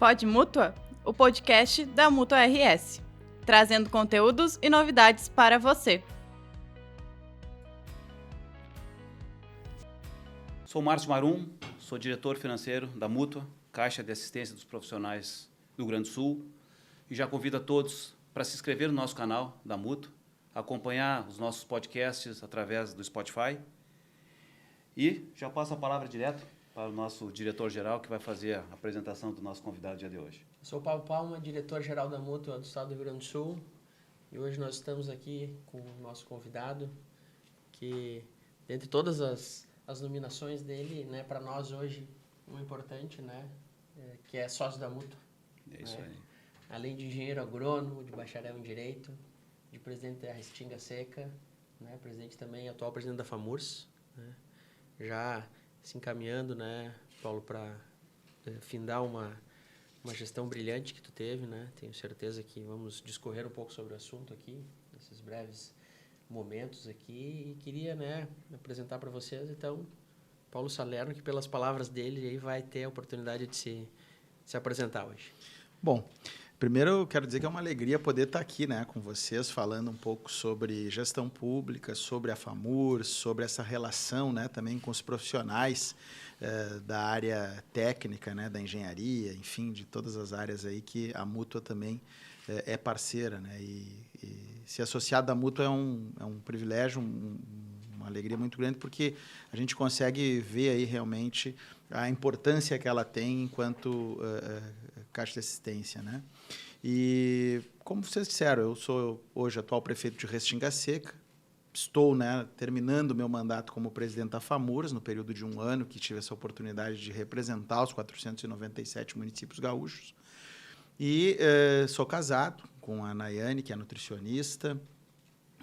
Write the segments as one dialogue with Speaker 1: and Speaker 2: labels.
Speaker 1: Pod Mútua, o podcast da Mútua RS, trazendo conteúdos e novidades para você.
Speaker 2: Sou Márcio Marum, sou diretor financeiro da Mútua, Caixa de Assistência dos Profissionais do Rio Grande do Sul, e já convido a todos para se inscrever no nosso canal da Mútua, acompanhar os nossos podcasts através do Spotify, e já passo a palavra direto para o nosso diretor-geral, que vai fazer a apresentação do nosso convidado do dia de hoje.
Speaker 3: Sou Paulo Palma, diretor-geral da Mútua do Estado do Rio Grande do Sul, e hoje nós estamos aqui com o nosso convidado, que, dentre todas as nominações dele, né, para nós hoje, uma importante, né, que é sócio da Mútua.
Speaker 2: É isso aí.
Speaker 3: Além de engenheiro agrônomo, de bacharel em Direito, de presidente da Restinga Seca, né, presidente também, atual presidente da FAMURS, né, já se encaminhando, né, Paulo, para findar uma gestão brilhante que tu teve, né? Tenho certeza que vamos discorrer um pouco sobre o assunto aqui, nesses breves momentos aqui, e queria, né, apresentar para vocês, então, Paulo Salerno, que pelas palavras dele aí vai ter a oportunidade de se apresentar hoje.
Speaker 4: Bom, primeiro eu quero dizer que é uma alegria poder estar aqui, né, com vocês, falando um pouco sobre gestão pública, sobre a FAMURS, sobre essa relação, né, também com os profissionais da área técnica, né, da engenharia, enfim, de todas as áreas aí que a Mútua também é parceira, né, e ser associado da Mútua é um privilégio, uma alegria muito grande, porque a gente consegue ver aí realmente a importância que ela tem enquanto Caixa de Assistência, né? E, como vocês disseram, eu sou hoje atual prefeito de Restinga Seca, estou, né, terminando meu mandato como presidente da FAMURS, no período de um ano que tive essa oportunidade de representar os 497 municípios gaúchos, e sou casado com a Nayane, que é nutricionista,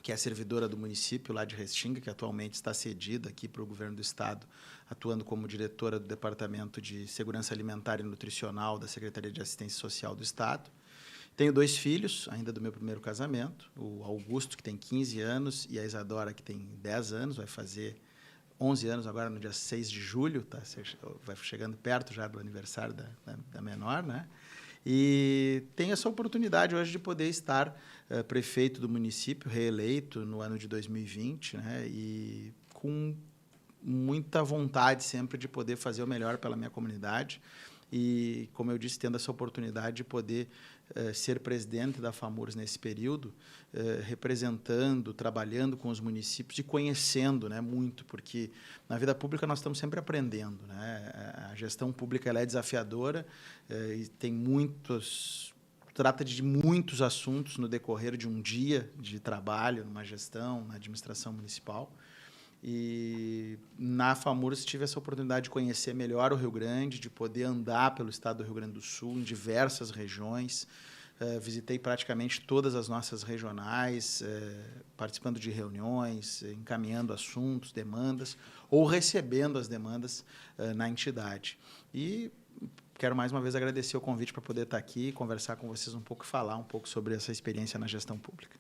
Speaker 4: que é servidora do município lá de Restinga, que atualmente está cedida aqui para o governo do estado, atuando como diretora do Departamento de Segurança Alimentar e Nutricional da Secretaria de Assistência Social do estado. Tenho 2 filhos, ainda do meu primeiro casamento, o Augusto, que tem 15 anos, e a Isadora, que tem 10 anos, vai fazer 11 anos agora no dia 6 de julho, tá? Vai chegando perto já do aniversário da menor, né? E tenho essa oportunidade hoje de poder estar prefeito do município, reeleito no ano de 2020, né? E com muita vontade sempre de poder fazer o melhor pela minha comunidade. E, como eu disse, tendo essa oportunidade de poder ser presidente da FAMURS nesse período, representando, trabalhando com os municípios e conhecendo, né, muito, porque na vida pública nós estamos sempre aprendendo, né? A gestão pública ela é desafiadora e tem trata de muitos assuntos no decorrer de um dia de trabalho, numa gestão, na administração municipal. E na FAMURS tive essa oportunidade de conhecer melhor o Rio Grande, de poder andar pelo estado do Rio Grande do Sul, em diversas regiões. Visitei praticamente todas as nossas regionais, participando de reuniões, encaminhando assuntos, demandas, ou recebendo as demandas na entidade. E quero mais uma vez agradecer o convite para poder estar aqui, conversar com vocês um pouco e falar um pouco sobre essa experiência na gestão pública.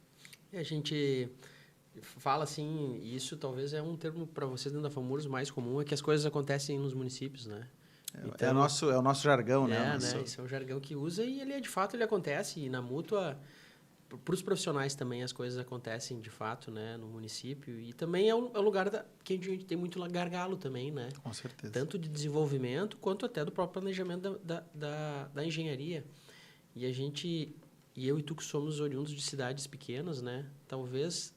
Speaker 3: E a gente fala assim, e isso talvez é um termo para vocês dentro da FAMURS mais comum, é que as coisas acontecem nos municípios, né?
Speaker 4: Então, é o nosso jargão, né?
Speaker 3: Né? Esse é o jargão que usa e ele de fato ele acontece. E na Mútua, para os profissionais também as coisas acontecem de fato, né, no município. E também é um lugar que a gente tem muito gargalo também, né?
Speaker 4: Com certeza.
Speaker 3: Tanto de desenvolvimento quanto até do próprio planejamento da engenharia. E eu e tu que somos oriundos de cidades pequenas, né? Talvez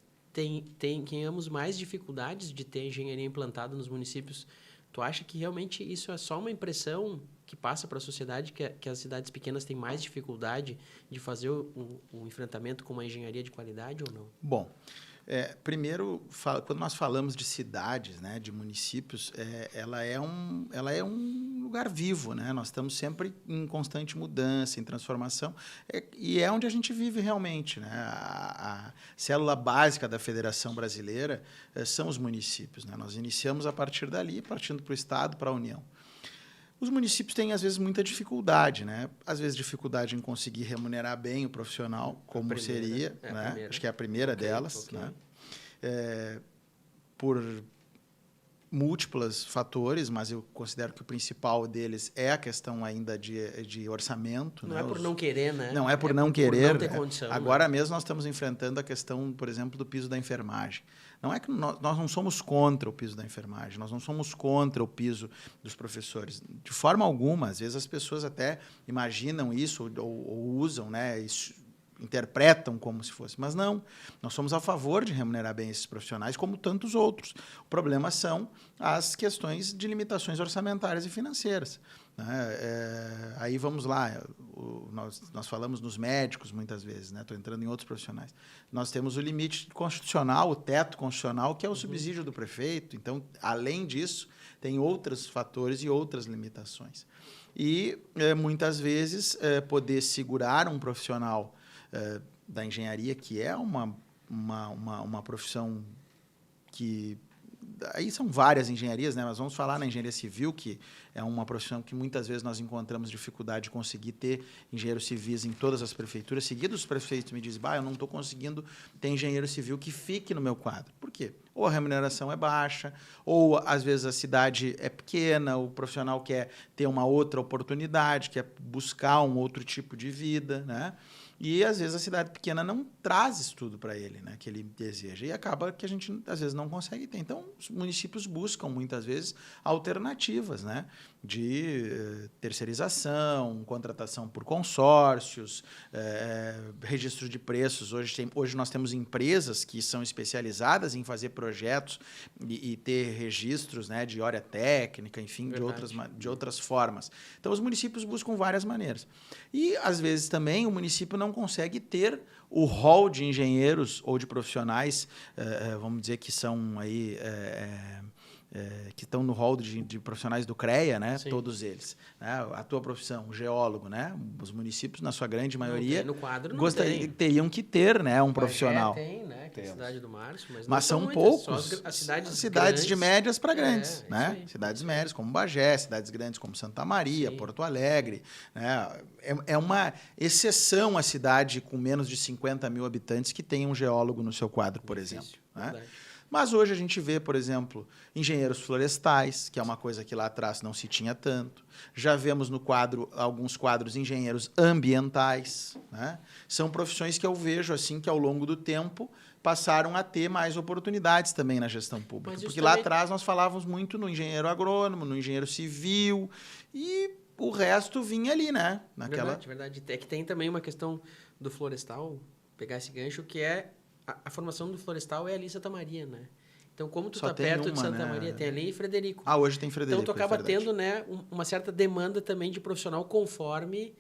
Speaker 3: tenhamos mais dificuldades de ter engenharia implantada nos municípios. Tu acha que realmente isso é só uma impressão que passa para a sociedade, que as cidades pequenas têm mais dificuldade de fazer o enfrentamento com uma engenharia de qualidade ou não?
Speaker 4: Bom, primeiro, quando nós falamos de cidades, né, de municípios, ela é um lugar vivo, né? Nós estamos sempre em constante mudança, em transformação, e é onde a gente vive realmente, né? A célula básica da Federação Brasileira são os municípios, né? Nós iniciamos a partir dali, partindo para o Estado, para a União. Os municípios têm, às vezes, muita dificuldade, né? Às vezes, dificuldade em conseguir remunerar bem o profissional, como seria, né? Acho que é a primeira delas, né? Por múltiplos fatores, mas eu considero que o principal deles é a questão ainda de orçamento.
Speaker 3: Não
Speaker 4: né?
Speaker 3: é por não querer, né?
Speaker 4: Não é por não querer.
Speaker 3: Por não ter condição.
Speaker 4: Agora mesmo nós estamos enfrentando a questão, por exemplo, do piso da enfermagem. Não é que nós não somos contra o piso da enfermagem, nós não somos contra o piso dos professores. De forma alguma, às vezes as pessoas até imaginam isso ou usam, né? Isso, interpretam como se fosse, mas não. Nós somos a favor de remunerar bem esses profissionais, como tantos outros. O problema são as questões de limitações orçamentárias e financeiras. Né? Aí vamos lá, nós falamos nos médicos muitas vezes, né? Estou entrando em outros profissionais. Nós temos o limite constitucional, o teto constitucional, que é o subsídio do prefeito. Então, além disso, tem outros fatores e outras limitações. E, muitas vezes, poder segurar um profissional da engenharia, que é uma profissão que... Aí são várias engenharias, né? Mas vamos falar na engenharia civil, que é uma profissão que muitas vezes nós encontramos dificuldade de conseguir ter engenheiros civis em todas as prefeituras. Seguidos, os prefeitos me dizem, eu não estou conseguindo ter engenheiro civil que fique no meu quadro. Por quê? Ou a remuneração é baixa, ou às vezes a cidade é pequena, o profissional quer ter uma outra oportunidade, quer buscar um outro tipo de vida, né? E, às vezes, a cidade pequena não traz isso tudo para ele, né, que ele deseja. E acaba que a gente, às vezes, não consegue ter. Então, os municípios buscam, muitas vezes, alternativas, né, de terceirização, contratação por consórcios, registro de preços. Hoje nós temos empresas que são especializadas em fazer projetos e ter registros, né, de área técnica, enfim, de outras formas. Então, os municípios buscam várias maneiras. E, às vezes, também, o município não consegue ter o rol de engenheiros ou de profissionais, vamos dizer que são aí... que estão no rol de profissionais do CREA, né? Sim. Todos eles. Né? A tua profissão, o geólogo, né? Os municípios, na sua grande maioria,
Speaker 3: no quadro
Speaker 4: teriam que ter, né, um profissional.
Speaker 3: Tem, né? Que é a cidade do Márcio,
Speaker 4: mas são
Speaker 3: muitas,
Speaker 4: poucos.
Speaker 3: As cidades
Speaker 4: grandes, de médias para grandes. Né?
Speaker 3: Aí,
Speaker 4: cidades médias, como Bagé, cidades grandes como Santa Maria, sim. Porto Alegre. Né? É uma exceção a cidade com menos de 50 mil habitantes que tem um geólogo no seu quadro, por exemplo. Né? Mas hoje a gente vê, por exemplo, engenheiros florestais, que é uma coisa que lá atrás não se tinha tanto. Já vemos no quadro, alguns quadros, engenheiros ambientais. Né? São profissões que eu vejo assim que, ao longo do tempo, passaram a ter mais oportunidades também na gestão pública. Porque lá atrás nós falávamos muito no engenheiro agrônomo, no engenheiro civil, e o resto vinha ali, né?
Speaker 3: Verdade. É que tem também uma questão do florestal, pegar esse gancho, que é a formação do florestal é ali em Santa Maria, né? Então, como tu está perto de Santa Maria, tem ali Frederico.
Speaker 4: Hoje tem Frederico.
Speaker 3: Então, tu acaba tendo, né, uma certa demanda também de profissional conforme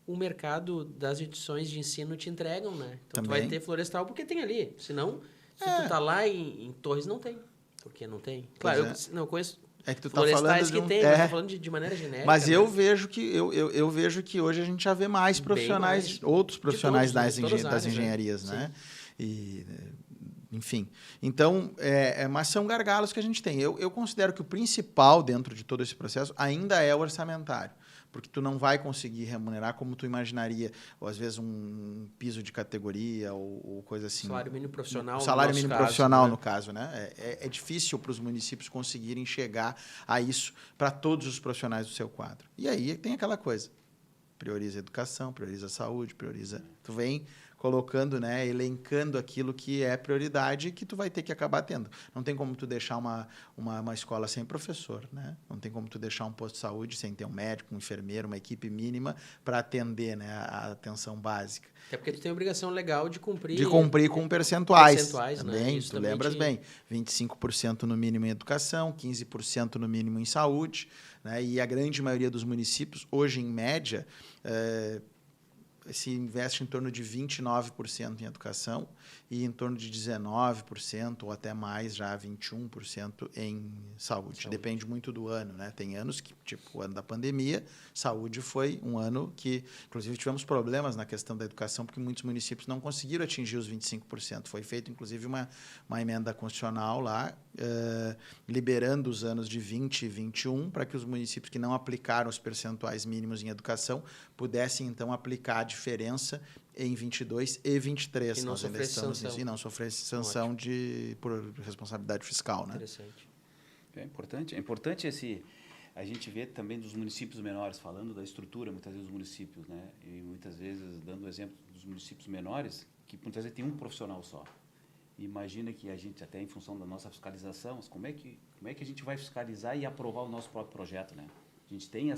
Speaker 3: o mercado das instituições de ensino te entregam, né? Então, tu vai ter florestal porque tem ali. Senão, se tu tá lá em Torres, não tem. Porque não tem. Claro, eu conheço...
Speaker 4: É que tu tá falando
Speaker 3: que tem, mas tô falando de maneira genérica.
Speaker 4: Mas eu vejo que hoje a gente já vê mais profissionais, outros profissionais das engenharias, né? E, enfim. Então, mas são gargalos que a gente tem. Eu considero que o principal dentro de todo esse processo ainda é o orçamentário. Porque tu não vai conseguir remunerar como tu imaginaria, ou às vezes um piso de categoria ou coisa assim.
Speaker 3: Salário mínimo profissional.
Speaker 4: Salário mínimo profissional, no caso, né? É difícil para os municípios conseguirem chegar a isso para todos os profissionais do seu quadro. E aí tem aquela coisa. Prioriza a educação, prioriza a saúde, prioriza... Tu vem colocando, né, elencando aquilo que é prioridade que tu vai ter que acabar tendo. Não tem como tu deixar uma escola sem professor, né? Não tem como tu deixar um posto de saúde sem ter um médico, um enfermeiro, uma equipe mínima para atender, né, a atenção básica.
Speaker 3: Até porque tu tem a obrigação legal de cumprir...
Speaker 4: De cumprir com percentuais
Speaker 3: também,
Speaker 4: né? Tu lembras bem. 25% no mínimo em educação, 15% no mínimo em saúde, né? E a grande maioria dos municípios, hoje, em média... se investe em torno de 29% em educação e em torno de 19% ou até mais, já 21% em saúde. Depende muito do ano, né? Tem anos que, tipo o ano da pandemia, saúde foi um ano que, inclusive, tivemos problemas na questão da educação, porque muitos municípios não conseguiram atingir os 25%. Foi feita, inclusive, uma emenda constitucional lá, liberando os anos de 20 e 21 para que os municípios que não aplicaram os percentuais mínimos em educação pudessem, então, aplicar a diferença em 22 e 23.
Speaker 3: E não sofresse sanção.
Speaker 4: E não sofresse sanção por responsabilidade fiscal. Né?
Speaker 3: Interessante.
Speaker 2: É importante a gente vê também dos municípios menores, falando da estrutura, muitas vezes, dos municípios, né? E muitas vezes dando o exemplo dos municípios menores, que muitas vezes tem um profissional só. E imagina que a gente, até em função da nossa fiscalização, como é que a gente vai fiscalizar e aprovar o nosso próprio projeto, né? A gente tem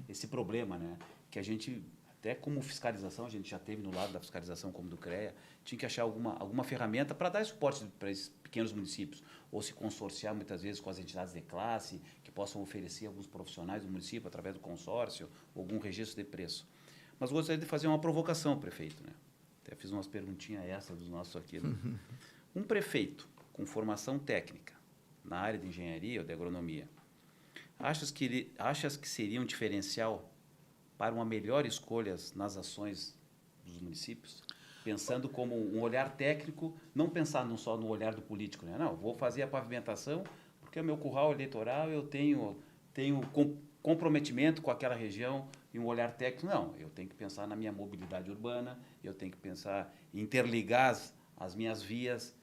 Speaker 2: esse problema, né? Que a gente, até como fiscalização, a gente já teve no lado da fiscalização, como do CREA, tinha que achar alguma ferramenta para dar suporte para esses pequenos municípios, ou se consorciar muitas vezes com as entidades de classe, que possam oferecer alguns profissionais do município através do consórcio, ou algum registro de preço. Mas gostaria de fazer uma provocação, prefeito, né? Até fiz umas perguntinhas essas dos nossos aqui. Né? Um prefeito com formação técnica na área de engenharia ou de agronomia, achas que seria um diferencial para uma melhor escolha nas ações dos municípios? Pensando como um olhar técnico, não pensar só no olhar do político, né? Não, vou fazer a pavimentação porque o meu curral eleitoral eu tenho comprometimento com aquela região e um olhar técnico. Não, eu tenho que pensar na minha mobilidade urbana, eu tenho que pensar em interligar as minhas vias.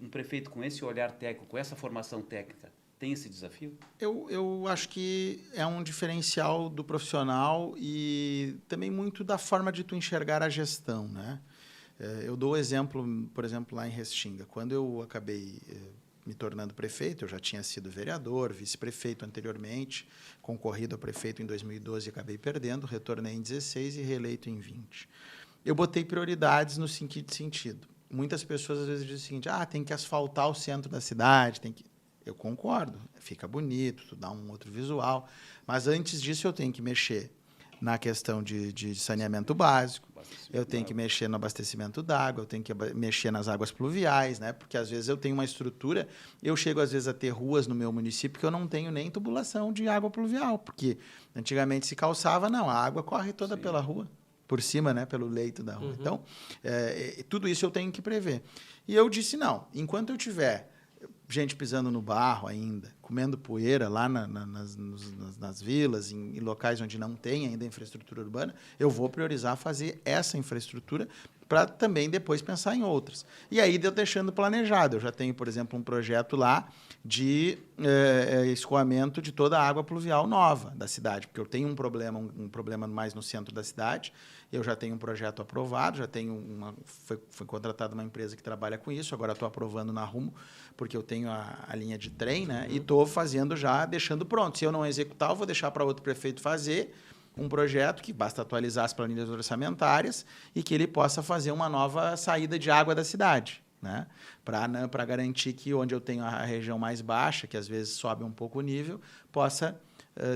Speaker 2: Um prefeito com esse olhar técnico, com essa formação técnica, tem esse desafio?
Speaker 4: Eu acho que é um diferencial do profissional e também muito da forma de tu enxergar a gestão, né? Eu dou exemplo, por exemplo, lá em Restinga. Quando eu acabei me tornando prefeito, eu já tinha sido vereador, vice-prefeito anteriormente, concorrido a prefeito em 2012 e acabei perdendo, retornei em 16 e reeleito em 20. Eu botei prioridades no seguinte sentido. Muitas pessoas às vezes dizem o seguinte: tem que asfaltar o centro da cidade, tem que... Eu concordo, fica bonito, tu dá um outro visual, mas antes disso eu tenho que mexer na questão de saneamento básico, eu tenho que mexer no abastecimento d'água, eu tenho que mexer nas águas pluviais, né? Porque às vezes eu tenho uma estrutura, eu chego às vezes a ter ruas no meu município que eu não tenho nem tubulação de água pluvial, porque antigamente se calçava, não, a água corre toda pela rua, por cima, né, pelo leito da rua. Então, tudo isso eu tenho que prever. E eu disse, não, enquanto eu tiver gente pisando no barro ainda, comendo poeira lá nas vilas, em locais onde não tem ainda infraestrutura urbana, eu vou priorizar fazer essa infraestrutura para também depois pensar em outras. E aí eu deixando planejado. Eu já tenho, por exemplo, um projeto lá de escoamento de toda a água pluvial nova da cidade, porque eu tenho um problema mais no centro da cidade. Eu já tenho um projeto aprovado, já tenho foi contratada uma empresa que trabalha com isso, agora estou aprovando na Rumo, porque eu tenho a linha de trem, né? E estou fazendo já, deixando pronto. Se eu não executar, eu vou deixar para outro prefeito fazer um projeto que basta atualizar as planilhas orçamentárias e que ele possa fazer uma nova saída de água da cidade, né? Para garantir que onde eu tenho a região mais baixa, que às vezes sobe um pouco o nível, possa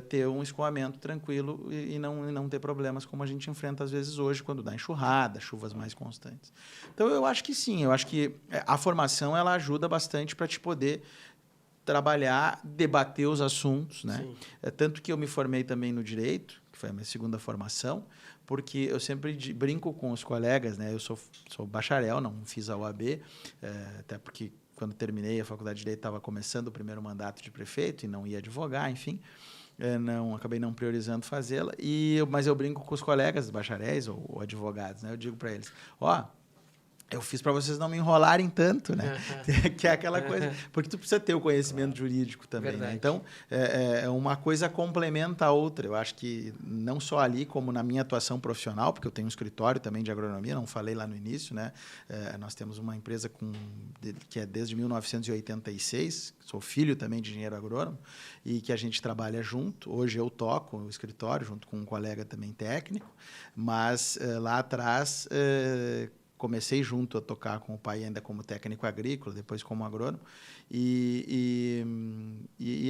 Speaker 4: ter um escoamento tranquilo e não ter problemas como a gente enfrenta às vezes hoje, quando dá enxurrada, chuvas mais constantes. Então, eu acho que sim, eu acho que a formação ela ajuda bastante para te poder trabalhar, debater os assuntos, né? Tanto que eu me formei também no direito, que foi a minha segunda formação, porque eu sempre brinco com os colegas, né? Eu sou bacharel, não fiz a OAB, até porque quando terminei a faculdade de Direito estava começando o primeiro mandato de prefeito e não ia advogar, enfim. Acabei não priorizando fazê-la, mas eu brinco com os colegas bacharéis ou advogados, né? Eu digo para eles, eu fiz para vocês não me enrolarem tanto, né? Que é aquela coisa, porque tu precisa ter o conhecimento jurídico também, né? Então, uma coisa complementa a outra. Eu acho que não só ali, como na minha atuação profissional, porque eu tenho um escritório também de agronomia, não falei lá no início, né? Nós temos uma empresa que é desde 1986, sou filho também de engenheiro agrônomo, e que a gente trabalha junto. Hoje eu toco o escritório junto com um colega também técnico, mas lá atrás... comecei junto a tocar com o pai ainda como técnico agrícola, depois como agrônomo. E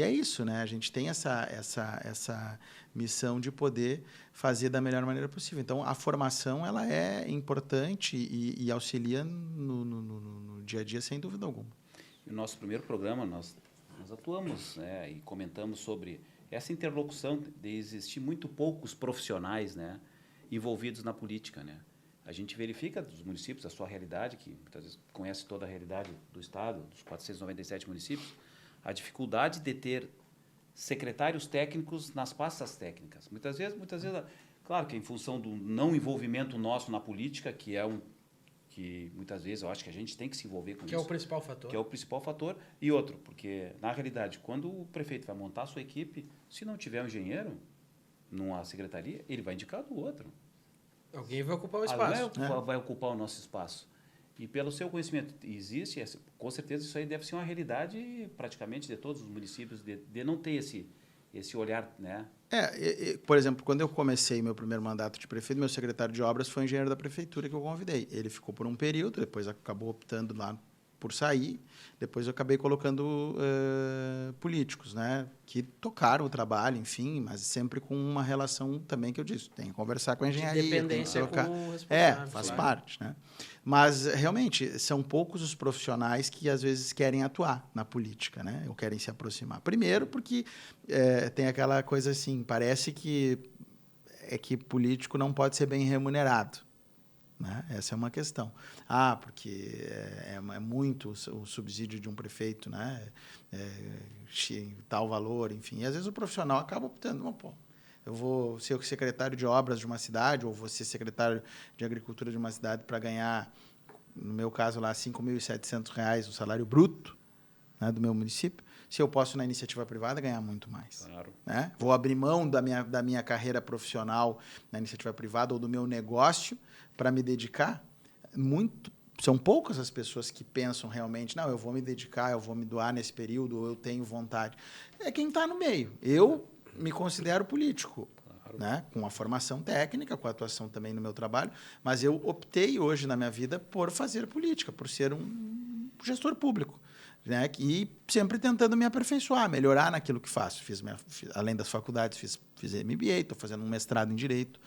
Speaker 4: é isso, né? A gente tem essa missão de poder fazer da melhor maneira possível. Então, a formação ela é importante e auxilia no dia a dia, sem dúvida alguma.
Speaker 2: No nosso primeiro programa, nós atuamos, né, e comentamos sobre essa interlocução de existir muito poucos profissionais, né, envolvidos na política, né? A gente verifica dos municípios, a sua realidade, que muitas vezes conhece toda a realidade do Estado, dos 497 municípios, a dificuldade de ter secretários técnicos nas pastas técnicas. Muitas vezes, claro que em função do não envolvimento nosso na política, que que muitas vezes eu acho que a gente tem que se envolver com
Speaker 3: Que
Speaker 2: isso.
Speaker 3: é o principal fator.
Speaker 2: Que é o principal fator. E outro, porque, na realidade, quando o prefeito vai montar a sua equipe, se não tiver um engenheiro numa secretaria, ele vai indicar do outro.
Speaker 3: Alguém vai ocupar o
Speaker 2: Não
Speaker 3: espaço.
Speaker 2: vai ocupar o nosso espaço. E pelo seu conhecimento, existe, com certeza isso aí deve ser uma realidade praticamente de todos os municípios, de não ter esse olhar, né?
Speaker 4: Por exemplo, quando eu comecei meu primeiro mandato de prefeito, meu secretário de obras foi o engenheiro da prefeitura que eu convidei. Ele ficou por um período, depois acabou optando lá por sair, depois eu acabei colocando políticos, né, que tocaram o trabalho, enfim, mas sempre com uma relação também que eu disse, tem que conversar com a engenharia,
Speaker 3: Dependência
Speaker 4: tem que colocar...
Speaker 3: com o responsável.
Speaker 4: faz
Speaker 3: claro.
Speaker 4: parte, né? Mas, realmente, são poucos os profissionais que, às vezes, querem atuar na política, né? Ou querem se aproximar. Primeiro, porque tem aquela coisa assim, parece que político não pode ser bem remunerado. Né? Essa é uma questão. Porque é muito o subsídio de um prefeito, né? Tal valor, enfim. E, às vezes, o profissional acaba optando, eu vou ser o secretário de obras de uma cidade ou vou ser secretário de agricultura de uma cidade para ganhar, no meu caso, lá, R$ 5.700 o salário bruto, né, do meu município, se eu posso, na iniciativa privada, ganhar muito mais.
Speaker 2: Claro.
Speaker 4: Né? Vou abrir mão da minha carreira profissional na iniciativa privada ou do meu negócio para me dedicar. São poucas as pessoas que pensam realmente, não, eu vou me dedicar, eu vou me doar nesse período, ou eu tenho vontade. É quem está no meio. Eu me considero político,
Speaker 2: Claro.
Speaker 4: né? Com a formação técnica, com a atuação também no meu trabalho, mas eu optei hoje na minha vida por fazer política, por ser um gestor público, né? E sempre tentando me aperfeiçoar, melhorar naquilo que faço. Além das faculdades, fiz MBA, estou fazendo um mestrado em Direito,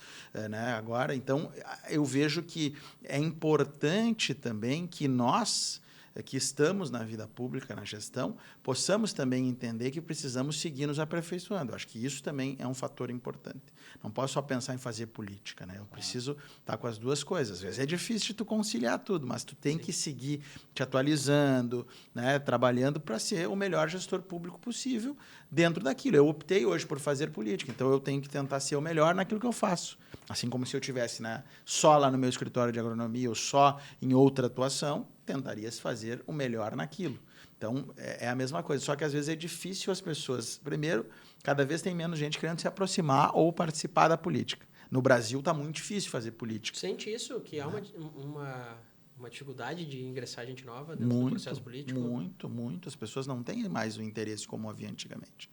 Speaker 4: né, agora. Então, eu vejo que é importante também que nós, que estamos na vida pública, na gestão, possamos também entender que precisamos seguir nos aperfeiçoando. Eu acho que isso também é um fator importante. Não posso só pensar em fazer política, né? Eu preciso estar com as duas coisas. Às vezes é difícil de tu conciliar tudo, mas tu tem que seguir te atualizando, né? Trabalhando para ser o melhor gestor público possível dentro daquilo. Eu optei hoje por fazer política, então eu tenho que tentar ser o melhor naquilo que eu faço. Assim como se eu estivesse, né, só lá no meu escritório de agronomia ou só em outra atuação, tentaria fazer o melhor naquilo. Então, é a mesma coisa. Só que, às vezes, é difícil as pessoas... Primeiro, cada vez tem menos gente querendo se aproximar ou participar da política. No Brasil, está muito difícil fazer política.
Speaker 3: Sente isso? Que há uma dificuldade de ingressar gente nova dentro do processo político?
Speaker 4: Muito. As pessoas não têm mais o interesse como havia antigamente.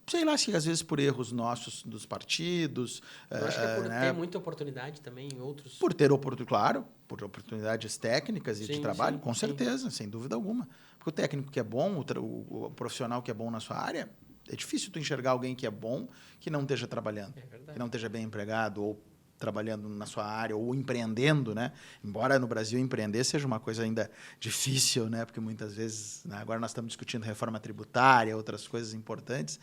Speaker 4: Sei lá, se às vezes por erros nossos dos partidos...
Speaker 3: Eu acho que é por ter muita oportunidade também em outros...
Speaker 4: Por ter claro, por oportunidades técnicas e de trabalho, com certeza, sem dúvida alguma. Porque o técnico que é bom, o profissional que é bom na sua área, é difícil tu enxergar alguém que é bom que não esteja trabalhando, que não esteja bem empregado ou trabalhando na sua área ou empreendendo, né? Embora no Brasil empreender seja uma coisa ainda difícil, né? Porque muitas vezes, né? Agora nós estamos discutindo reforma tributária, outras coisas importantes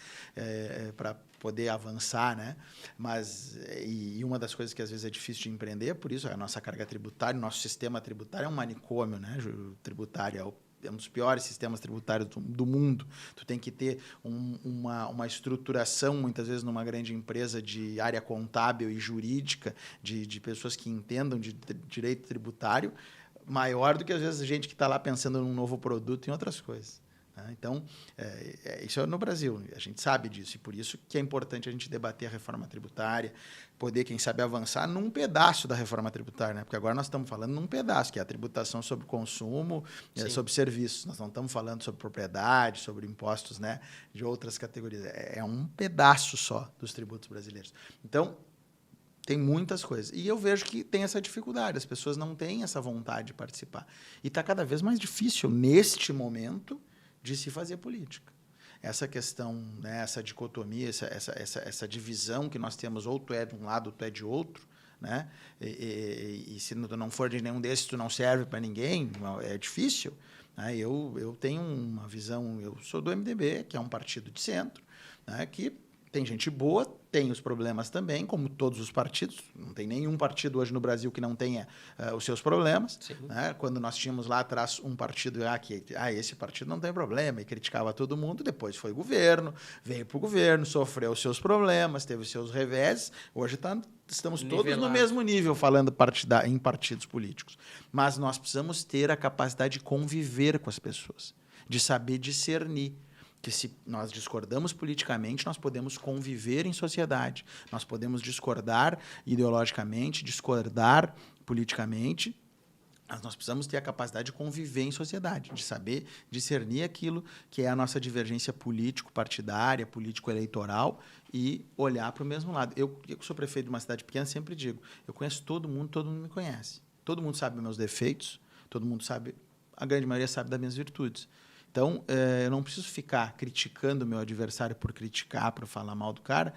Speaker 4: para poder avançar, né? Mas e uma das coisas que às vezes é difícil de empreender, por isso a nossa carga tributária, o nosso sistema tributário é um manicômio, né? Tributário é um dos piores sistemas tributários do mundo. Tu tem que ter uma estruturação, muitas vezes, numa grande empresa de área contábil e jurídica, de pessoas que entendam de direito tributário, maior do que, às vezes, a gente que está lá pensando num novo produto e em outras coisas. Então, isso é no Brasil, a gente sabe disso, e por isso que é importante a gente debater a reforma tributária, poder, quem sabe, avançar num pedaço da reforma tributária, né? Porque agora nós estamos falando num pedaço, que é a tributação sobre consumo, sobre serviços. Nós não estamos falando sobre propriedade, sobre impostos, né, de outras categorias. É um pedaço só dos tributos brasileiros. Então, tem muitas coisas. E eu vejo que tem essa dificuldade, as pessoas não têm essa vontade de participar. E está cada vez mais difícil, neste momento, de se fazer política. Essa questão, né, essa dicotomia, essa divisão que nós temos, ou tu é de um lado, ou tu é de outro, né? E se tu não for de nenhum desses, tu não serve para ninguém, é difícil. Né? Eu tenho uma visão, eu sou do MDB, que é um partido de centro, né, que tem gente boa, tem os problemas também, como todos os partidos. Não tem nenhum partido hoje no Brasil que não tenha os seus problemas. Né? Quando nós tínhamos lá atrás um partido que esse partido não tem problema, e criticava todo mundo, depois foi governo, veio para o governo, sofreu os seus problemas, teve os seus reveses. Hoje estamos todos no mesmo nível, falando em partidos políticos. Mas nós precisamos ter a capacidade de conviver com as pessoas, de saber discernir. Que se nós discordamos politicamente, nós podemos conviver em sociedade. Nós podemos discordar ideologicamente, discordar politicamente, mas nós precisamos ter a capacidade de conviver em sociedade, de saber discernir aquilo que é a nossa divergência político-partidária, político-eleitoral e olhar para o mesmo lado. Eu que sou prefeito de uma cidade pequena, sempre digo, eu conheço todo mundo me conhece. Todo mundo sabe dos meus defeitos, todo mundo sabe, a grande maioria sabe das minhas virtudes. Então, eu não preciso ficar criticando o meu adversário por criticar, por falar mal do cara,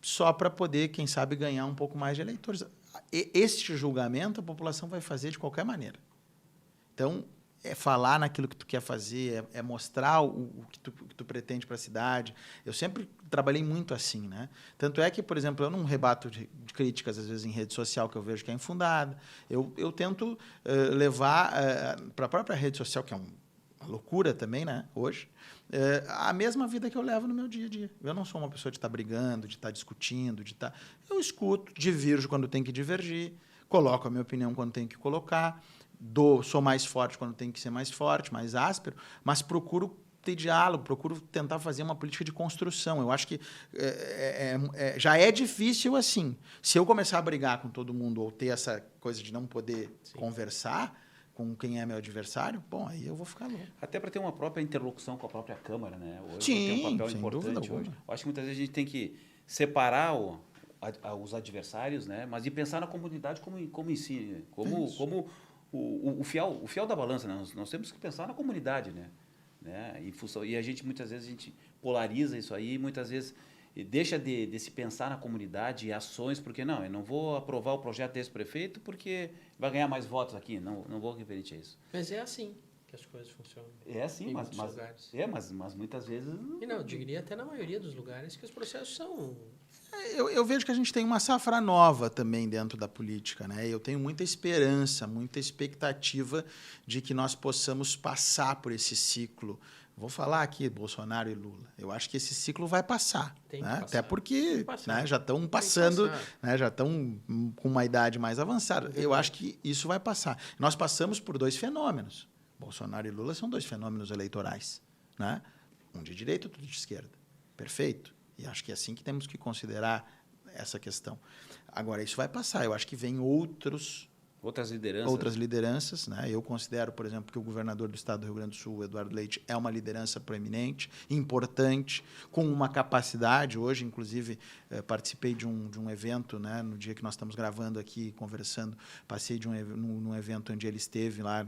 Speaker 4: só para poder, quem sabe, ganhar um pouco mais de eleitores. Este julgamento a população vai fazer de qualquer maneira. Então, é falar naquilo que tu quer fazer, é mostrar o que tu pretende para a cidade. Eu sempre trabalhei muito assim, né? Tanto é que, por exemplo, eu não rebato de críticas, às vezes, em rede social, que eu vejo que é infundada. Eu tento levar para a própria rede social, que é uma loucura também, né, hoje, a mesma vida que eu levo no meu dia a dia. Eu não sou uma pessoa de estar brigando, de estar discutindo, eu escuto, divirjo quando tem que divergir, coloco a minha opinião quando tem que colocar, sou mais forte quando tem que ser mais forte, mais áspero, mas procuro ter diálogo, procuro tentar fazer uma política de construção. Eu acho que já é difícil assim. Se eu começar a brigar com todo mundo ou ter essa coisa de não poder conversar com quem é meu adversário, bom, aí eu vou ficar louco.
Speaker 2: Até para ter uma própria interlocução com a própria Câmara, né? Hoje
Speaker 4: Sim,
Speaker 2: tem um papel
Speaker 4: sem
Speaker 2: importante
Speaker 4: dúvida
Speaker 2: hoje.
Speaker 4: alguma.
Speaker 2: Eu acho que muitas vezes a gente tem que separar os adversários, né? Mas e pensar na comunidade como em si, como o fiel da balança, né? Nós temos que pensar na comunidade, né? Em função, e muitas vezes a gente polariza isso aí, muitas vezes deixa de se pensar na comunidade e ações, porque não, eu não vou aprovar o projeto desse prefeito porque vai ganhar mais votos aqui, não vou referir a isso.
Speaker 3: Mas é assim que as coisas funcionam.
Speaker 2: É assim, mas muitas vezes...
Speaker 3: E não, eu diria até na maioria dos lugares que os processos são...
Speaker 4: Eu vejo que a gente tem uma safra nova também dentro da política, né? Eu tenho muita esperança, muita expectativa de que nós possamos passar por esse ciclo. Vou falar aqui, Bolsonaro e Lula. Eu acho que esse ciclo vai passar.
Speaker 3: Tem que
Speaker 4: né?
Speaker 3: passar.
Speaker 4: Até porque né, já estão passando, né, já estão com uma idade mais avançada. Eu acho que isso vai passar. Nós passamos por 2 fenômenos. Bolsonaro e Lula são 2 fenômenos eleitorais. Né? Um de direita, outro de esquerda. Perfeito? E acho que é assim que temos que considerar essa questão. Agora, isso vai passar. Eu acho que vem outras lideranças. Né? Eu considero, por exemplo, que o governador do estado do Rio Grande do Sul, Eduardo Leite, é uma liderança proeminente, importante, com uma capacidade. Hoje, inclusive, participei de um evento, né? No dia que nós estamos gravando aqui, conversando, passei num evento onde ele esteve lá,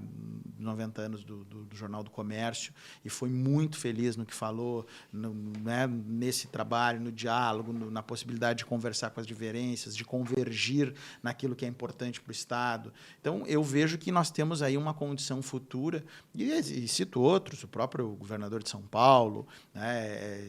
Speaker 4: 90 anos do Jornal do Comércio, e foi muito feliz no que falou, né? Nesse trabalho, no diálogo, na possibilidade de conversar com as diferenças, de convergir naquilo que é importante para o Estado. Então, eu vejo que nós temos aí uma condição futura, e cito outros, o próprio governador de São Paulo, né,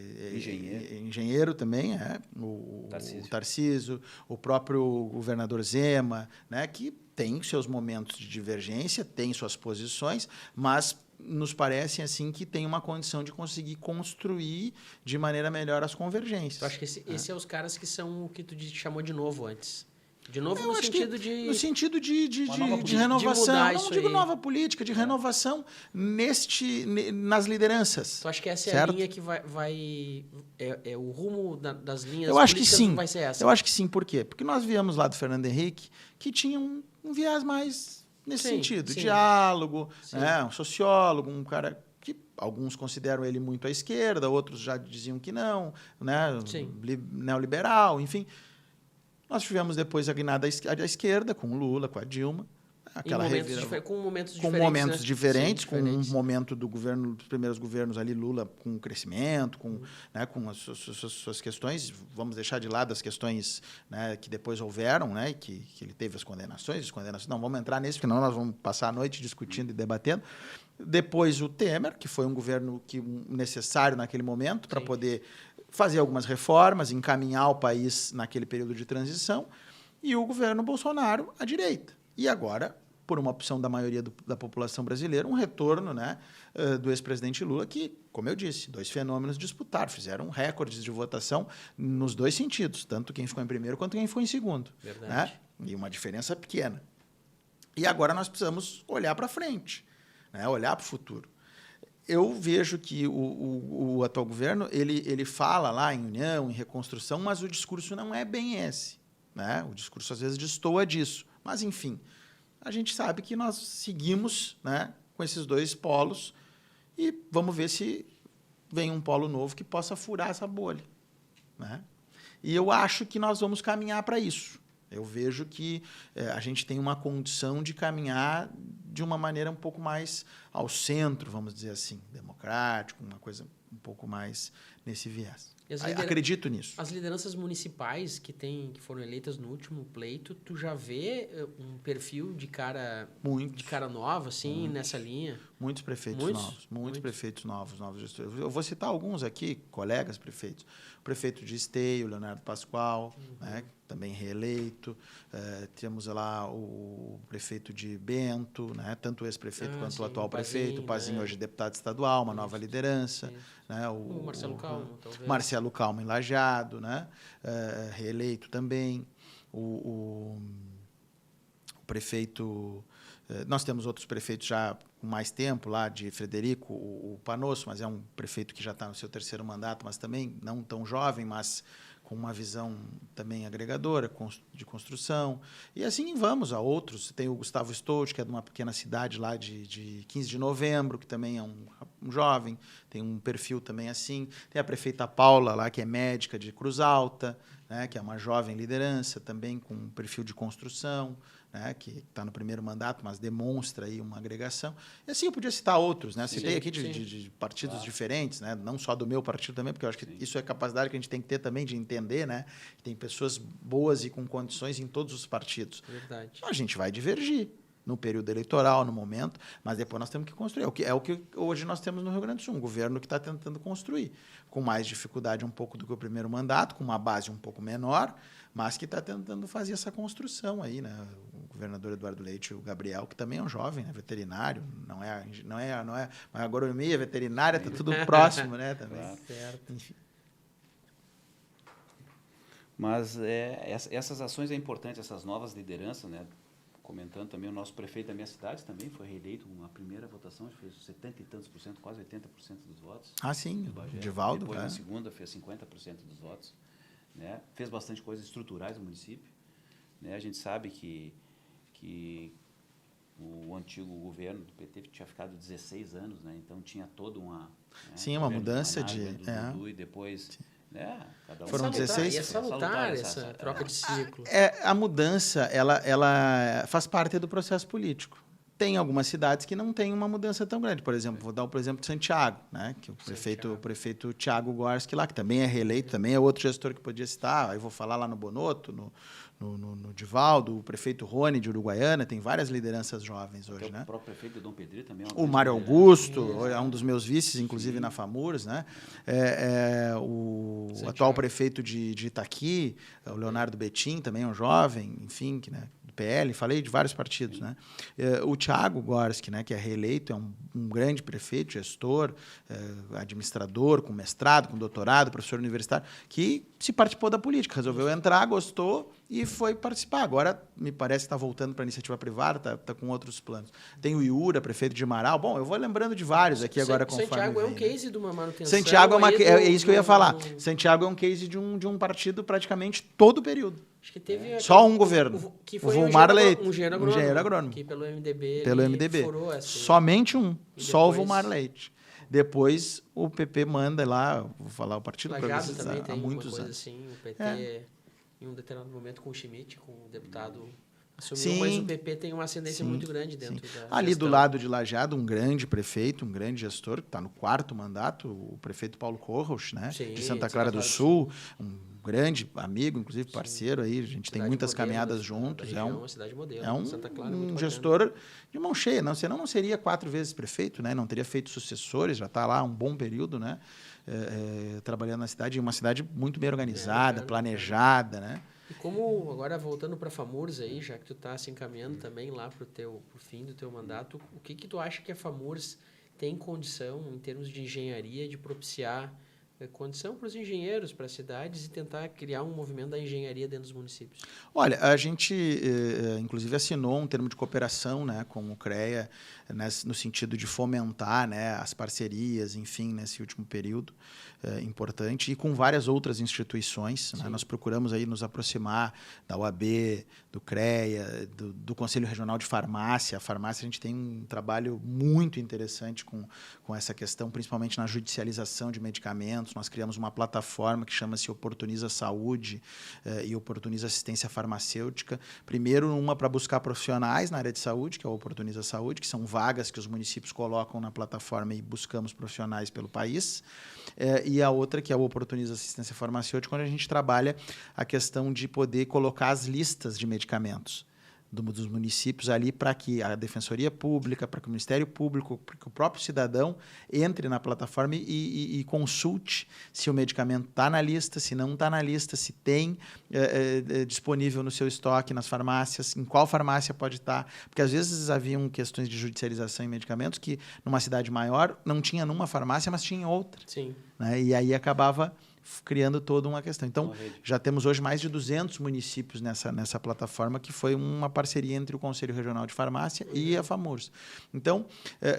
Speaker 4: engenheiro também, o Tarcísio, o próprio governador Zema, né, que tem seus momentos de divergência, tem suas posições, mas nos parece assim que tem uma condição de conseguir construir de maneira melhor as convergências.
Speaker 3: Eu acho que esses são os caras que são o que tu chamou de novo antes. De novo, no sentido de
Speaker 4: renovação. Não digo
Speaker 3: aí.
Speaker 4: Nova política, de renovação nas lideranças.
Speaker 3: Tu acha que essa é
Speaker 4: certo?
Speaker 3: a linha que vai o rumo das linhas
Speaker 4: eu acho
Speaker 3: políticas
Speaker 4: que sim.
Speaker 3: Vai ser essa?
Speaker 4: Eu acho que sim. Por quê? Porque nós viemos lá do Fernando Henrique, que tinha um viés mais nesse sentido. Diálogo, né? Um sociólogo, um cara que alguns consideram ele muito à esquerda, outros já diziam que não, né? Neoliberal, enfim. Nós tivemos depois a guinada à esquerda, com o Lula, com a Dilma.
Speaker 3: Com momentos
Speaker 4: diferentes, com um momento do governo, dos primeiros governos ali, Lula com crescimento, né, com as suas questões. Vamos deixar de lado as questões, né, que depois houveram, né, que ele teve as condenações. Não vamos entrar nisso, porque senão nós vamos passar a noite discutindo e debatendo. Depois o Temer, que foi um governo necessário naquele momento para poder fazer algumas reformas, encaminhar o país naquele período de transição, e o governo Bolsonaro à direita. E agora, por uma opção da maioria da população brasileira, um retorno, né, do ex-presidente Lula, que, como eu disse, 2 fenômenos disputaram, fizeram recordes de votação nos 2 sentidos, tanto quem ficou em primeiro quanto quem ficou em segundo.
Speaker 3: Verdade.
Speaker 4: Né? E uma diferença pequena. E agora nós precisamos olhar para frente, né, olhar para o futuro. Eu vejo que o atual governo ele fala lá em união, em reconstrução, mas o discurso não é bem esse. Né? O discurso, às vezes, destoa disso. Mas, enfim, a gente sabe que nós seguimos, né, com esses 2 polos e vamos ver se vem um polo novo que possa furar essa bolha. Né? E eu acho que nós vamos caminhar para isso. Eu vejo que a gente tem uma condição de caminhar de uma maneira um pouco mais ao centro, vamos dizer assim, democrático, uma coisa um pouco mais nesse viés. Acredito nisso.
Speaker 3: As lideranças municipais que foram eleitas no último pleito, tu já vê um perfil de cara nova, assim, nessa linha?
Speaker 4: Muitos prefeitos novos. Muitos prefeitos novos gestores. Eu vou citar alguns aqui, colegas prefeitos. O prefeito de Esteio, Leonardo Pascoal, né, também reeleito. Temos lá o prefeito de Bento, né, tanto o ex-prefeito quanto o atual prefeito. O Pazinho, hoje deputado estadual, uma nova liderança. Né,
Speaker 3: o Marcelo Calmo, talvez.
Speaker 4: Marcelo Calmo em Lajeado, né, reeleito também. O prefeito... Nós temos outros prefeitos já com mais tempo, lá de Frederico, o Panosso, mas é um prefeito que já está no seu 3º mandato, mas também não tão jovem, mas com uma visão também agregadora, de construção. E assim vamos a outros. Tem o Gustavo Stout, que é de uma pequena cidade lá de 15 de novembro, que também é um jovem, tem um perfil também assim. Tem a prefeita Paula, lá, que é médica de Cruz Alta, né, que é uma jovem liderança, também com um perfil de construção, né, que está no 1º mandato, mas demonstra aí uma agregação. E assim eu podia citar outros, né? Citei aqui de partidos diferentes, né? Não só do meu partido também, porque eu acho que isso é capacidade que a gente tem que ter também de entender, né? Tem pessoas boas e com condições em todos os partidos.
Speaker 3: Verdade.
Speaker 4: Então, a gente vai divergir no período eleitoral, no momento, mas depois nós temos que construir. É o que hoje nós temos no Rio Grande do Sul, um governo que está tentando construir, com mais dificuldade um pouco do que o 1º mandato, com uma base um pouco menor, mas que está tentando fazer essa construção aí, né? O governador Eduardo Leite e o Gabriel, que também é um jovem, né? Veterinário, não é agronomia, veterinária, está tudo próximo, né? Também.
Speaker 3: Claro. Certo.
Speaker 4: Enfim.
Speaker 2: Mas essas ações é importante, essas novas lideranças, né? Comentando também, o nosso prefeito da minha cidade também foi reeleito com a primeira votação, fez 70 e tantos %, quase 80% dos votos.
Speaker 4: Ah, sim, Divaldo.
Speaker 2: Depois, na segunda, fez 50% dos votos. Né? Fez bastante coisas estruturais no município. Né? A gente sabe que o antigo governo do PT tinha ficado 16 anos, né? Então tinha toda uma... Né?
Speaker 4: Sim, uma mudança de...
Speaker 2: Dudu, e depois... Né? Cada um
Speaker 4: foram 16...
Speaker 3: E é salutar essa troca de ciclo.
Speaker 4: A mudança, ela faz parte do processo político. Tem algumas cidades que não têm uma mudança tão grande. Por exemplo, vou dar o exemplo de Santiago, né? Que o prefeito Thiago Gorski lá, que também é reeleito, também é outro gestor que podia citar. Aí vou falar lá no Bonotto, no Divaldo, o prefeito Rony de Uruguaiana, tem várias lideranças jovens hoje, né?
Speaker 2: O próprio prefeito de Dom Pedro também.
Speaker 4: O Mário Augusto é um dos meus vices, inclusive na FAMURS, né? O atual prefeito de Itaqui, o Leonardo Betim, também é um jovem, enfim, que, né? PL, falei de vários partidos, né? O Thiago Gorski, né, que é reeleito, é um grande prefeito, gestor, administrador, com mestrado, com doutorado, professor universitário, que se participou da política, resolveu entrar, gostou e foi participar. Agora, me parece que está voltando para a iniciativa privada, está com outros planos. Tem o Iura, prefeito de Marau. Bom, eu vou lembrando de vários aqui agora conforme
Speaker 3: Santiago é um
Speaker 4: vem,
Speaker 3: case, né? De uma manutenção.
Speaker 4: Santiago é isso que eu ia falar. Santiago é um case de um partido praticamente todo o período.
Speaker 3: Acho que teve
Speaker 4: só um governo.
Speaker 3: Que foi
Speaker 4: o Vulmar Leite.
Speaker 3: Um engenheiro agrônomo. Que pelo MDB. Furou essa.
Speaker 4: Somente um. Só o Vulmar Leite. Depois o PP manda lá, vou falar o Partido Progressista
Speaker 3: também tem
Speaker 4: há muitos
Speaker 3: uma coisa
Speaker 4: anos.
Speaker 3: Assim, o PT, em um determinado momento, com o Schmidt, com o deputado, assumiu, mas o PP tem uma ascendência muito grande dentro da
Speaker 4: ali
Speaker 3: gestão.
Speaker 4: Do lado de Lajeado, um grande prefeito, um grande gestor, que está no 4º mandato, o prefeito Paulo Corros, né?
Speaker 3: Sim,
Speaker 4: de Santa Clara do Sul, um grande amigo, inclusive parceiro aí, a gente tem muitas
Speaker 3: modelo,
Speaker 4: caminhadas
Speaker 3: da
Speaker 4: juntos.
Speaker 3: região, uma cidade modelo.
Speaker 4: É um,
Speaker 3: Santa Clara, muito
Speaker 4: um
Speaker 3: bacana.
Speaker 4: gestor de mão cheia, não, senão não seria 4 vezes prefeito, né? Não teria feito sucessores, já está lá um bom período, né? Trabalhando na cidade, uma cidade muito bem organizada, planejada, né?
Speaker 3: E como, agora voltando para a FAMURS aí, já que tu está se encaminhando também lá para o fim do teu mandato, o que tu acha que a FAMURS tem condição, em termos de engenharia, de propiciar condição para os engenheiros, para as cidades e tentar criar um movimento da engenharia dentro dos municípios?
Speaker 4: Olha, a gente, inclusive, assinou um termo de cooperação, né, com o CREA, no sentido de fomentar, né, as parcerias, enfim, nesse último período importante, e com várias outras instituições. Né? Nós procuramos aí nos aproximar da UAB, do CREA, do Conselho Regional de Farmácia. A farmácia, a gente tem um trabalho muito interessante com essa questão, principalmente na judicialização de medicamentos. Nós criamos uma plataforma que chama-se Oportuniza Saúde e Oportuniza Assistência Farmacêutica. Primeiro, uma para buscar profissionais na área de saúde, que é o Oportuniza Saúde, que são vagas que os municípios colocam na plataforma e buscamos profissionais pelo país. E a outra, que é o Oportuniza Assistência Farmacêutica, onde a gente trabalha a questão de poder colocar as listas de medicamentos dos municípios ali para que a Defensoria Pública, para que o Ministério Público, para que o próprio cidadão entre na plataforma e consulte se o medicamento está na lista, se não está na lista, se tem disponível no seu estoque, nas farmácias, em qual farmácia pode estar. Porque às vezes haviam questões de judicialização em medicamentos que numa cidade maior não tinha numa farmácia, mas tinha em outra.
Speaker 3: Sim.
Speaker 4: Né? E aí acabava criando toda uma questão. Então, já temos hoje mais de 200 municípios nessa plataforma, que foi uma parceria entre o Conselho Regional de Farmácia e a FAMURS. Então,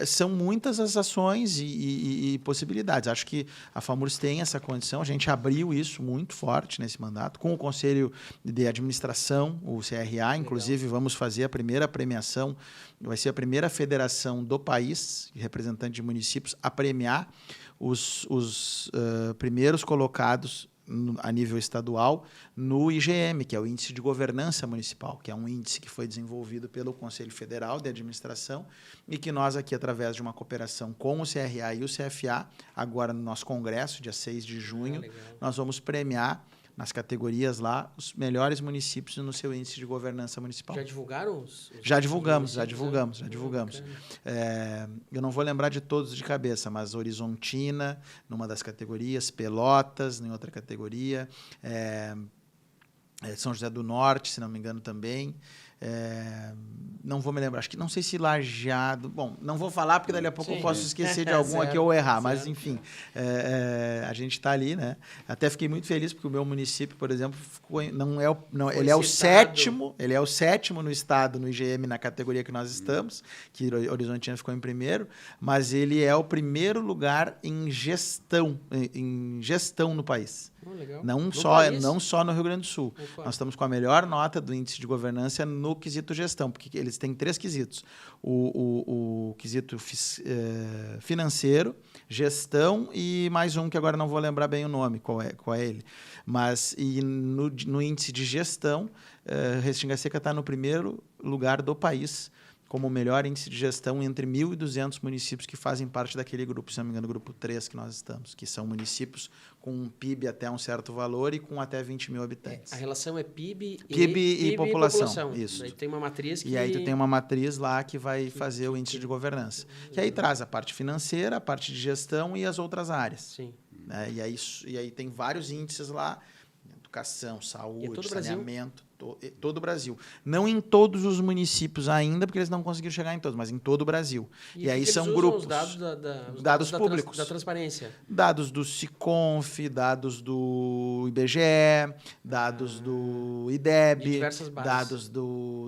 Speaker 4: são muitas as ações e possibilidades. Acho que a FAMURS tem essa condição. A gente abriu isso muito forte nesse mandato, com o Conselho de Administração, o CRA. Inclusive, vamos fazer a primeira premiação, vai ser a primeira federação do país, representante de municípios, a premiar os primeiros colocados a nível estadual no IGM, que é o Índice de Governança Municipal, que é um índice que foi desenvolvido pelo Conselho Federal de Administração e que nós aqui, através de uma cooperação com o CRA e o CFA, agora no nosso congresso, dia 6 de junho, nós vamos premiar nas categorias lá os melhores municípios no seu índice de governança municipal.
Speaker 3: Já divulgaram
Speaker 4: Já divulgamos. Eu não vou lembrar de todos de cabeça, mas Horizontina, numa das categorias, Pelotas, em outra categoria, São José do Norte, se não me engano, também. Não vou me lembrar, não sei se Lajeado... Bom, não vou falar, porque dali a pouco eu posso esquecer de algum aqui ou errar, mas enfim, a gente está ali, né? Até fiquei muito feliz, porque o meu município, por exemplo, ele é o sétimo no estado, no IGM, na categoria que nós estamos, que Horizontina ficou em primeiro, mas ele é o primeiro lugar em gestão no país.
Speaker 3: Legal.
Speaker 4: Não só no Rio Grande do Sul. Nós estamos com a melhor nota do índice de governança no quesito gestão, porque eles têm 3 quesitos. O quesito financeiro, gestão e mais um que agora não vou lembrar bem o nome, qual é ele. Mas no índice de gestão, Restinga Seca está no primeiro lugar do país como o melhor índice de gestão entre 1.200 municípios que fazem parte daquele grupo, se não me engano, grupo 3 que nós estamos, que são municípios com um PIB até um certo valor e com até 20 mil habitantes.
Speaker 3: A relação é PIB
Speaker 4: e população. Isso.
Speaker 3: Aí tem uma matriz que...
Speaker 4: E aí tu tem uma matriz lá que vai fazer o índice de governança. Que aí traz a parte financeira, a parte de gestão e as outras áreas.
Speaker 3: Sim.
Speaker 4: E aí tem vários índices lá, educação, saúde, saneamento, todo o Brasil. Não em todos os municípios ainda, porque eles não conseguiram chegar em todos, mas em todo o Brasil. E aí são grupos.
Speaker 3: Os dados
Speaker 4: dados públicos.
Speaker 3: Da transparência.
Speaker 4: Dados do Siconf, dados do IBGE, dados do IDEB, dados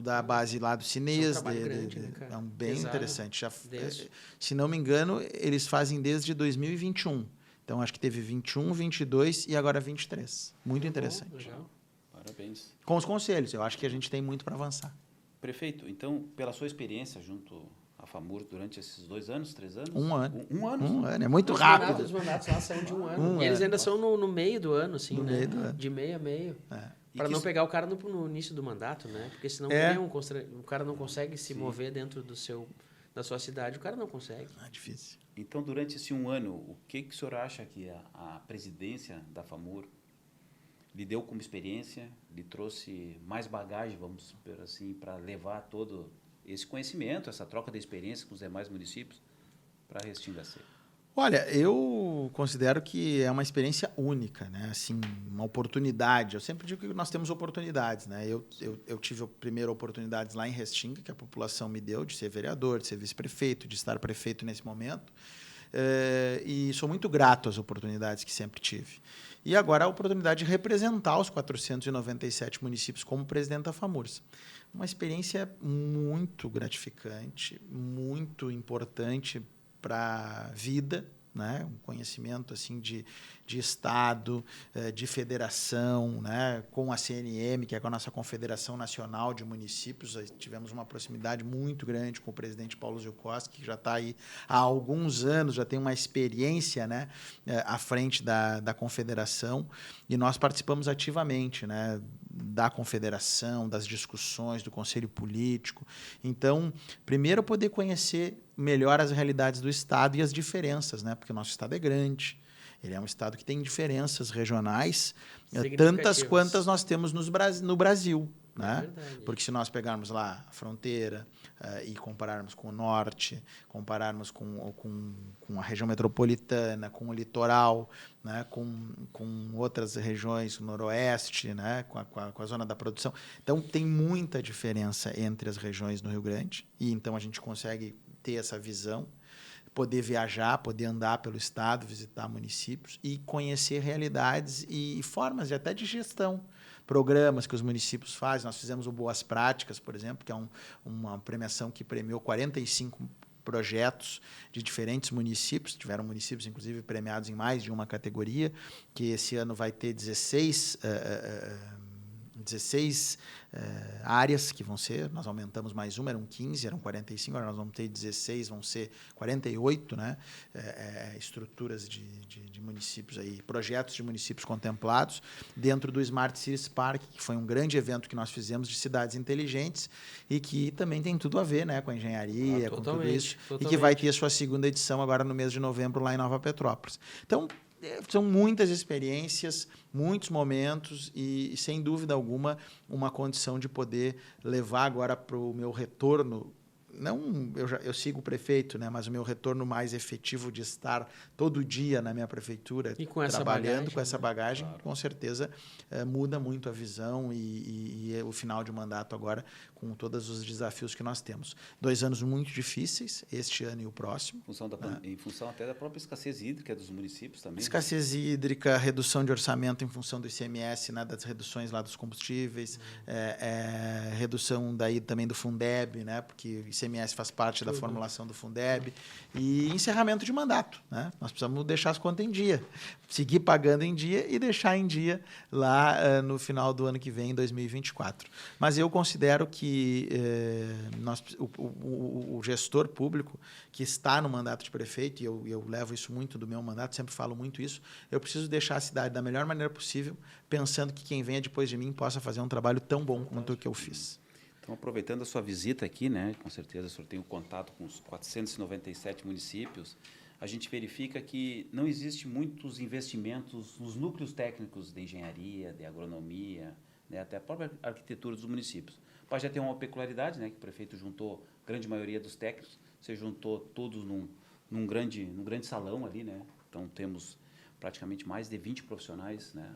Speaker 4: da base lá do Cines. É bem interessante. Se não me engano, eles fazem desde 2021. Então, acho que teve 21, 22 e agora 23. Muito interessante.
Speaker 2: Legal. Parabéns.
Speaker 4: Com os conselhos. Eu acho que a gente tem muito para avançar.
Speaker 2: Prefeito, então, pela sua experiência junto à FAMURS durante esses 2 anos, 3 anos?
Speaker 4: Um ano.
Speaker 2: Um ano?
Speaker 4: Um ano. É muito rápido.
Speaker 3: Os mandatos lá são de um ano. E eles ainda são no meio do ano, assim, né?
Speaker 4: Meio do ano.
Speaker 3: De meio a meio. Para não pegar o cara no início do mandato, né? Porque senão o cara não consegue se mover dentro da sua cidade. O cara não consegue.
Speaker 4: É difícil.
Speaker 2: Então, durante esse um ano, o que o senhor acha que a presidência da FAMURS lhe deu como experiência, lhe trouxe mais bagagem, vamos dizer assim, para levar todo esse conhecimento, essa troca de experiência com os demais municípios para a Restinga Seca?
Speaker 4: Olha, eu considero que é uma experiência única, né? Assim, uma oportunidade. Eu sempre digo que nós temos oportunidades, né? Eu tive a primeira oportunidade lá em Restinga, que a população me deu, de ser vereador, de ser vice-prefeito, de estar prefeito nesse momento. E sou muito grato às oportunidades que sempre tive. E agora a oportunidade de representar os 497 municípios como presidente da FAMURS. Uma experiência muito gratificante, muito importante para a vida, né? Um conhecimento assim de Estado, de federação, né? Com a CNM, que é a nossa Confederação Nacional de Municípios. Tivemos uma proximidade muito grande com o presidente Paulo Zilkowski, que já está aí há alguns anos, já tem uma experiência, né? À frente da confederação, e nós participamos ativamente, né? Da confederação, das discussões, do conselho político. Então, primeiro, poder conhecer melhor as realidades do Estado e as diferenças, né? Porque o nosso Estado é grande, ele é um Estado que tem diferenças regionais, tantas quantas nós temos no Brasil. Né? Porque se nós pegarmos lá a fronteira e compararmos com o norte, compararmos com a região metropolitana, com o litoral, né? com outras regiões, o noroeste, né? com a zona da produção. Então, tem muita diferença entre as regiões no Rio Grande, e então a gente consegue ter essa visão, poder viajar, poder andar pelo estado, visitar municípios e conhecer realidades e formas até de gestão. Programas que os municípios fazem. Nós fizemos o Boas Práticas, por exemplo, que é uma premiação que premiou 45 projetos de diferentes municípios. Tiveram municípios, inclusive, premiados em mais de uma categoria, que esse ano vai ter 16 áreas que vão ser, nós aumentamos mais uma, eram 15, eram 45, agora nós vamos ter 16, vão ser 48, né? Estruturas de municípios, aí, projetos de municípios contemplados dentro do Smart Cities Park, que foi um grande evento que nós fizemos de cidades inteligentes e que também tem tudo a ver, né, com a engenharia, com tudo isso, e que vai ter a sua segunda edição agora no mês de novembro lá em Nova Petrópolis. Então, são muitas experiências, muitos momentos e, sem dúvida alguma, uma condição de poder levar agora para o meu retorno. Não, eu sigo o prefeito, né, mas o meu retorno mais efetivo de estar todo dia na minha prefeitura
Speaker 3: e com
Speaker 4: trabalhando com essa bagagem,
Speaker 2: Claro.
Speaker 4: com certeza muda muito a visão e o final de mandato agora, com todos os desafios que nós temos. 2 anos muito difíceis, este ano e o próximo.
Speaker 2: Em função até da própria escassez hídrica dos municípios também.
Speaker 4: Escassez hídrica, redução de orçamento em função do ICMS, né, das reduções lá dos combustíveis, redução daí também do Fundeb, né, porque o ICMS faz parte da formulação do Fundeb, e encerramento de mandato. Né? Nós precisamos deixar as contas em dia, seguir pagando em dia e deixar em dia lá no final do ano que vem, em 2024. Mas eu considero que o gestor público que está no mandato de prefeito, e eu levo isso muito do meu mandato, sempre falo muito isso, eu preciso deixar a cidade da melhor maneira possível, pensando que quem venha depois de mim possa fazer um trabalho tão bom quanto o que eu fiz.
Speaker 2: Então, aproveitando a sua visita aqui, né, com certeza o senhor tem o contato com os 497 municípios, a gente verifica que não existe muitos investimentos nos núcleos técnicos de engenharia, de agronomia, né, até a própria arquitetura dos municípios. Pode já ter uma peculiaridade, né, que o prefeito juntou a grande maioria dos técnicos, você juntou todos num grande salão ali, né? Então temos praticamente mais de 20 profissionais, né?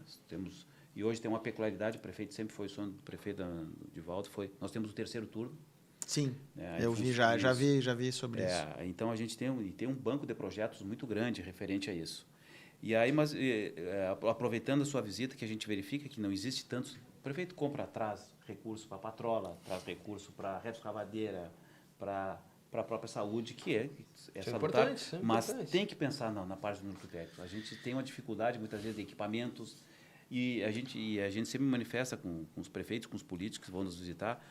Speaker 2: E hoje tem uma peculiaridade, o prefeito sempre foi o sonho do prefeito Divaldo, nós temos o 3º turno.
Speaker 4: Sim, eu já vi sobre isso.
Speaker 2: Então a gente tem um banco de projetos muito grande referente a isso. E aí, mas aproveitando a sua visita, que a gente verifica que não existe tantos. O prefeito traz recurso para a patrola, traz recurso para a retroescavadeira, para a própria saúde, que é salutar, mas tem que pensar na parte do núcleo técnico. A gente tem uma dificuldade, muitas vezes, de equipamentos, e a gente sempre manifesta com os prefeitos, com os políticos que vão nos visitar,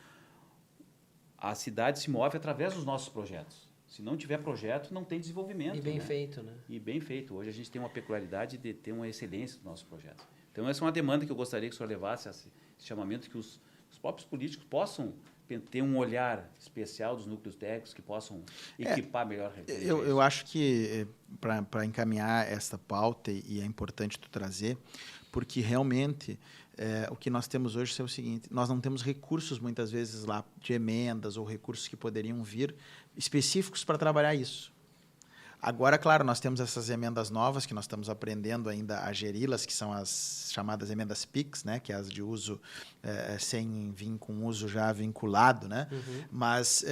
Speaker 2: a cidade se move através dos nossos projetos. Se não tiver projeto, não tem desenvolvimento.
Speaker 3: E bem feito, né?
Speaker 2: E bem feito. Hoje a gente tem uma peculiaridade de ter uma excelência nos nossos projetos. Então, essa é uma demanda que eu gostaria que o senhor levasse, esse chamamento, que os próprios políticos possam ter um olhar especial dos núcleos técnicos que possam equipar melhor.
Speaker 4: Eu acho que, para encaminhar esta pauta, e é importante tu trazer, porque realmente o que nós temos hoje é o seguinte: nós não temos recursos, muitas vezes, lá de emendas ou recursos que poderiam vir específicos para trabalhar isso. Agora, claro, nós temos essas emendas novas que nós estamos aprendendo ainda a geri-las, que são as chamadas emendas PIX, né, que é as de uso sem vir com uso já vinculado, né? Uhum. Mas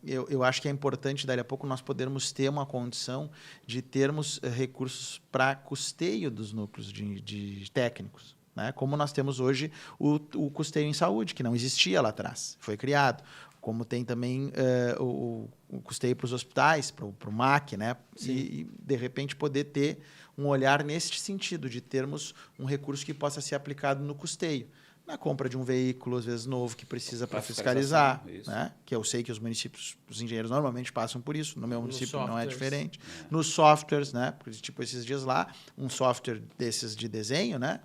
Speaker 4: eu acho que é importante, dali a pouco, nós podermos ter uma condição de termos recursos para custeio dos núcleos de técnicos, né? Como nós temos hoje o custeio em saúde, que não existia lá atrás, foi criado. Como tem também o custeio para os hospitais, para o MAC, né? E, de repente, poder ter um olhar nesse sentido, de termos um recurso que possa ser aplicado no custeio. Na compra de um veículo, às vezes, novo, que precisa para fiscalizar, né? Que eu sei que os municípios, os engenheiros normalmente passam por isso, no meu município não é diferente. Nos softwares, né? Porque, tipo, esses dias lá, um software desses de desenho, né?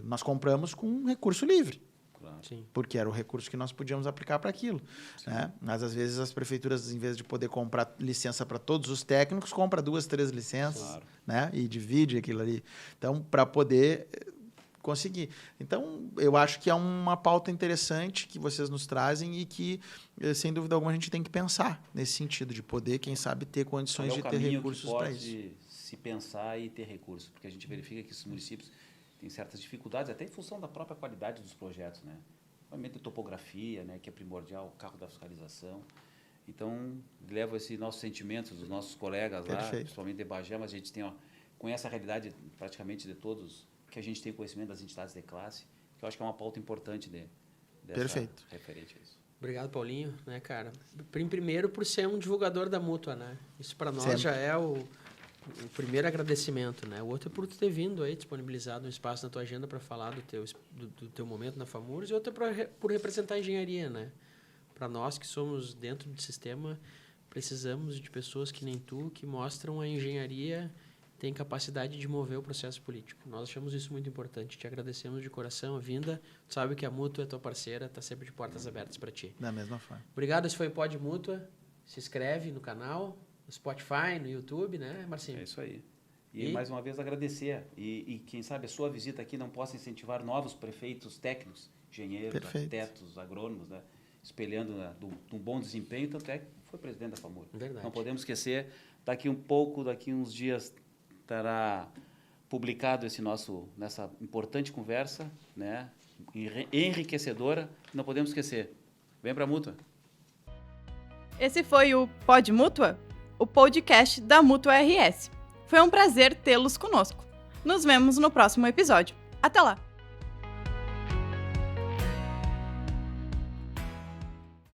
Speaker 4: Nós compramos com um recurso livre. Sim. Porque era o recurso que nós podíamos aplicar para aquilo, né? Mas, às vezes, as prefeituras, em vez de poder comprar licença para todos os técnicos, compra 2, 3 licenças, né? E divide aquilo ali. Então, para poder conseguir. Então, eu acho que é uma pauta interessante que vocês nos trazem e que, sem dúvida alguma, a gente tem que pensar nesse sentido, de poder, quem sabe, ter condições de ter recursos para isso.
Speaker 2: Pode se pensar e ter recursos, porque a gente verifica que esses municípios tem certas dificuldades, até em função da própria qualidade dos projetos, né? Obviamente, a topografia, né, que é primordial, o carro da fiscalização. Então, levo esse nosso sentimento dos nossos colegas lá, principalmente de Bagé, mas a gente conhece a realidade praticamente de todos, que a gente tem conhecimento das entidades de classe, que eu acho que é uma pauta importante dessa referente a isso.
Speaker 3: Obrigado, Paulinho, né, cara? Primeiro, por ser um divulgador da Mútua, né? Isso para nós já é o primeiro agradecimento, né? O outro é por tu ter vindo aí, disponibilizado um espaço na tua agenda para falar do teu momento na FAMURS, e outro por representar a engenharia, né? Para nós que somos dentro do sistema, precisamos de pessoas que nem tu, que mostram a engenharia tem capacidade de mover o processo político. Nós achamos isso muito importante. Te agradecemos de coração a vinda. Tu sabe que a Mútua é tua parceira, está sempre de portas abertas para ti.
Speaker 4: Da mesma forma.
Speaker 3: Obrigado, esse foi o Pod Mútua. Se inscreve no canal, no Spotify, no YouTube, né, Marcinho?
Speaker 2: É isso aí. E mais uma vez agradecer. E quem sabe a sua visita aqui não possa incentivar novos prefeitos técnicos, engenheiros, arquitetos, agrônomos, né, espelhando um bom desempenho, tanto é que foi presidente da FAMURS.
Speaker 3: Verdade.
Speaker 2: Não podemos esquecer, daqui uns dias, estará publicado nessa importante conversa, né, enriquecedora, não podemos esquecer. Vem para a Mútua.
Speaker 1: Esse foi o Pod Mútua, o podcast da Mútua RS. Foi um prazer tê-los conosco. Nos vemos no próximo episódio. Até lá!